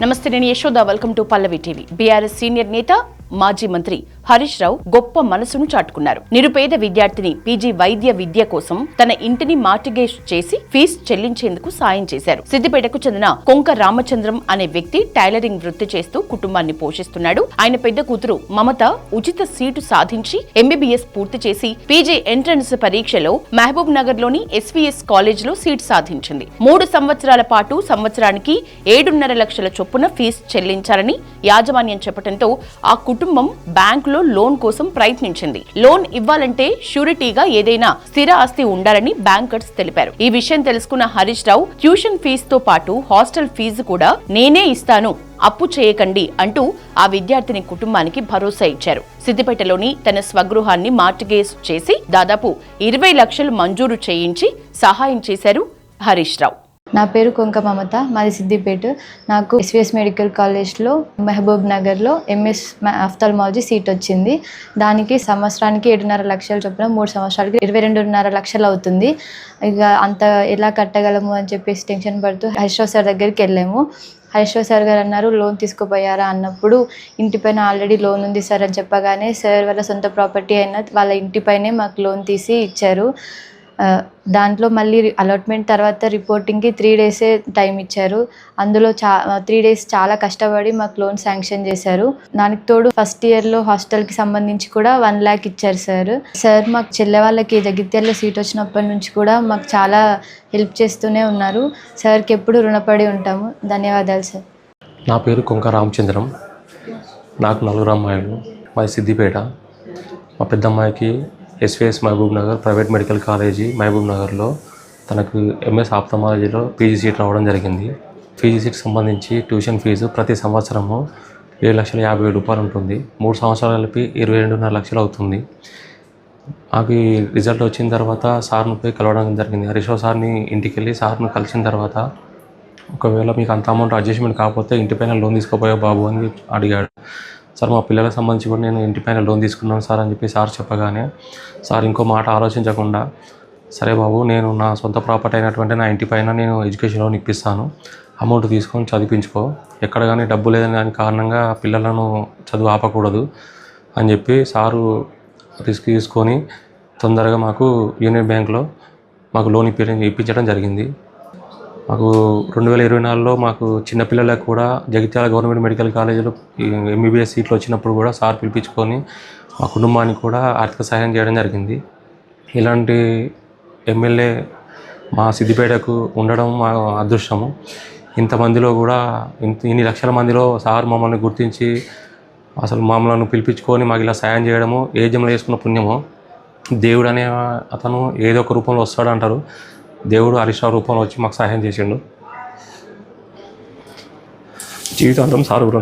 నమస్తే, నేను Yashoda. Welcome to Pallavi TV. BRS senior నేత మాజీ మంత్రి హరీష్ రావు గొప్ప మనసును చాటుకున్నారు. నిరుపేద విద్యార్థిని పీజీ వైద్య విద్య కోసం తన ఇంటిని మార్టిగేజ్ చేసి ఫీజు చెల్లించేందుకు సాయం చేశారు. సిద్దిపేటకు చెందిన కొంక రామచంద్రం అనే వ్యక్తి టైలరింగ్ వృత్తి చేస్తూ కుటుంబాన్ని పోషిస్తున్నాడు. ఆయన పెద్ద కూతురు మమత ఉచిత సీటు సాధించి ఎంబీబీఎస్ పూర్తి చేసి పీజీ ఎంట్రన్స్ పరీక్షలో మహబూబ్ నగర్ లోని ఎస్వీఎస్ కాలేజ్ లో సీటు సాధించింది. 3 సంవత్సరాల పాటు సంవత్సరానికి 7.5 లక్షల చొప్పున ఫీజు చెల్లించాలని యాజమాన్యం చెప్పడంతో ఆ కుటుంబం బ్యాంకులో లోన్ కోసం ప్రయత్నించింది. లోన్ ఇవ్వాలంటే షూరిటీగా ఏదైనా స్థిర ఆస్తి ఉండాలని బ్యాంకర్స్ తెలిపారు. ఈ విషయం తెలుసుకున్న హరీష్ రావు ట్యూషన్ ఫీజుతో పాటు హాస్టల్ ఫీజు కూడా నేనే ఇస్తాను, అప్పు చేయకండి అంటూ ఆ విద్యార్థిని కుటుంబానికి భరోసా ఇచ్చారు. సిద్దిపేటలోని తన స్వగృహాన్ని మార్టిగేజ్ చేసి దాదాపు 20 లక్షలు మంజూరు చేయించి సహాయం చేశారు హరీష్ రావు. నా పేరు కొంక మమత, మాది సిద్దిపేట. నాకు ఎస్వీఎస్ మెడికల్ కాలేజ్లో మహబూబ్ నగర్లో ఎంఎస్ ఆఫ్థాల్మాలజీ సీట్ వచ్చింది. దానికి సంవత్సరానికి 7.5 లక్షల చొప్పున 3 సంవత్సరాలకి 22.5 లక్షలు అవుతుంది. ఇక అంత ఎలా కట్టగలము అని చెప్పేసి టెన్షన్ పడుతూ హరీష్ రావు సార్ దగ్గరికి వెళ్ళాము. హరీష్ రావు సార్ గారు అన్నారు, లోన్ తీసుకుపోయారా అన్నప్పుడు ఇంటిపైన ఆల్రెడీ లోన్ ఉంది సార్ అని చెప్పగానే సార్ వాళ్ళ సొంత ప్రాపర్టీ అయిన వాళ్ళ ఇంటిపైనే మాకు లోన్ తీసి ఇచ్చారు. దాంట్లో మళ్ళీ అలాట్మెంట్ తర్వాత రిపోర్టింగ్కి 3 డేసే టైం ఇచ్చారు. అందులో 3 డేస్ చాలా కష్టపడి మాకు లోన్ శాంక్షన్ చేశారు. దానికి తోడు ఫస్ట్ ఇయర్లో హాస్టల్కి సంబంధించి కూడా 1 lakh ఇచ్చారు సార్. మాకు చెల్లె వాళ్ళకి జగిత్యాలలో సీట్ వచ్చినప్పటి నుంచి కూడా మాకు చాలా హెల్ప్ చేస్తూనే ఉన్నారు. సార్కి ఎప్పుడు రుణపడి ఉంటాము. ధన్యవాదాలు సార్. నా పేరు కొంక రామచంద్రం. నాకు 4 అమ్మాయిలు. మాది సిద్దిపేట. మా పెద్ద అమ్మాయికి SVS Mahbubnagar private medical college మహబూబ్ నగర్లో తనకు ఎంఎస్ ఆప్థమాలజీలో పీజీ సీట్ రావడం జరిగింది. పీజీ సీట్ సంబంధించి ట్యూషన్ ఫీజు ప్రతి సంవత్సరము 7,50,000 రూపాయలు ఉంటుంది. 3 సంవత్సరాలు కలిపి 22.5 లక్షలు అవుతుంది. నాకు ఈ రిజల్ట్ వచ్చిన తర్వాత సార్ను పోయి కలవడం జరిగింది. హరీష్ రావు సార్ని ఇంటికి వెళ్ళి సార్ను కలిసిన తర్వాత, ఒకవేళ మీకు అంత అమౌంట్ అడ్జస్ట్మెంట్ కాకపోతే ఇంటిపైన లోన్ తీసుకోపోయా బాబు అని అడిగాడు. సార్, మా పిల్లలకు సంబంధించి కూడా నేను ఇంటిపైన లోన్ తీసుకున్నాను సార్ అని చెప్పి సార్ చెప్పగానే సార్ ఇంకో మాట ఆలోచించకుండా, సరే బాబు, నేను నా సొంత ప్రాపర్టీ అయినటువంటి నా ఇంటిపైన నేను ఎడ్యుకేషన్ లోన్ ఇప్పిస్తాను, అమౌంట్ తీసుకొని చదివించుకో, ఎక్కడ కానీ డబ్బు లేదని దాని కారణంగా పిల్లలను చదువు ఆపకూడదు అని చెప్పి సారు రిస్క్ తీసుకొని తొందరగా మాకు యూనియన్ బ్యాంక్లో మాకు లోన్ ఇప్పించడం జరిగింది. మాకు 2024లో మాకు చిన్నపిల్లలకు కూడా జగిత్యాల గవర్నమెంట్ మెడికల్ కాలేజీలో ఎంబీబీఎస్ సీట్లు వచ్చినప్పుడు కూడా సార్ పిలిపించుకొని మా కుటుంబానికి కూడా ఆర్థిక సహాయం చేయడం జరిగింది. ఇలాంటి ఎమ్మెల్యే మా సిద్దిపేటకు ఉండడం మా అదృష్టము. ఇంతమందిలో కూడా ఇన్ని లక్షల మందిలో సార్ మమ్మల్ని గుర్తించి అసలు మమ్మల్ని పిలిపించుకొని మాకు ఇలా సాయం చేయడము ఏ జన్మలో చేసుకున్న పుణ్యమో. దేవుడు అనే అతను ఏదో ఒక రూపంలో వస్తాడు అంటారు. దేవుడు హరీష్ రావు రూపంలో వచ్చి మాకు సహాయం చేసిండు. జీవితాంతం సార్ కూడా